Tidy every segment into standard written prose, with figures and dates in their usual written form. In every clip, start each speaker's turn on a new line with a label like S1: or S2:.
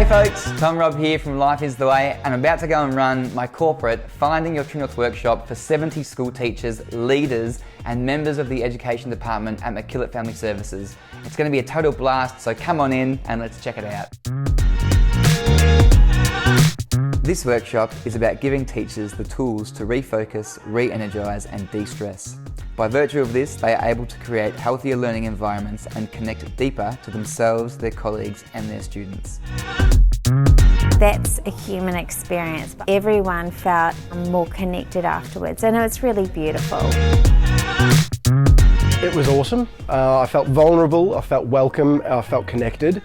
S1: folks, Tom Robb here from Life is the Way, and I'm about to go and run my corporate Finding Your True North workshop for 70 school teachers, leaders and members of the education department at MacKillop Family Services. It's going to be a total blast, so come on in and let's check it out. This workshop is about giving teachers the tools to refocus, re-energise and de-stress. By virtue of this, they are able to create healthier learning environments and connect deeper to themselves, their colleagues and their students.
S2: That's a human experience, but everyone felt more connected afterwards, and it was really beautiful.
S3: It was awesome. I felt vulnerable, I felt welcome, I felt connected,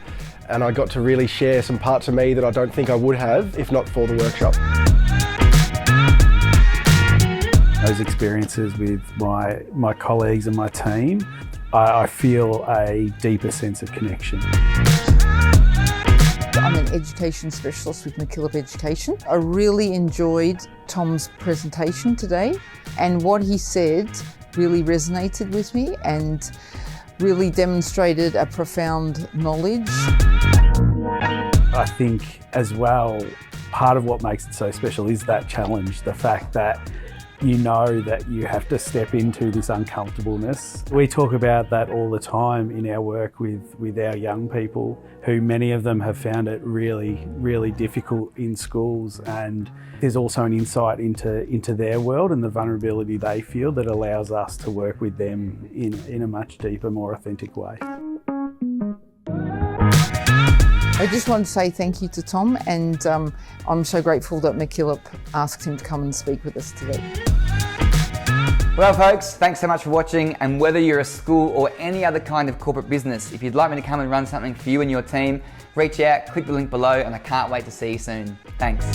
S3: and I got to really share some parts of me that I don't think I would have if not for the workshop.
S4: Those experiences with my colleagues and my team, I feel a deeper sense of connection.
S5: I'm an education specialist with MacKillop Education. I really enjoyed Tom's presentation today, and what he said really resonated with me and really demonstrated a profound knowledge.
S4: I think as well, part of what makes it so special is that challenge, the fact that you know that you have to step into this uncomfortableness. We talk about that all the time in our work with our young people, who many of them have found it really, really difficult in schools, and there's also an insight into their world and the vulnerability they feel that allows us to work with them in a much deeper, more authentic way.
S5: I just want to say thank you to Tom, and I'm so grateful that MacKillop asked him to come and speak with us today.
S1: Well folks, thanks so much for watching, and whether you're a school or any other kind of corporate business, if you'd like me to come and run something for you and your team, reach out, click the link below, and I can't wait to see you soon. Thanks.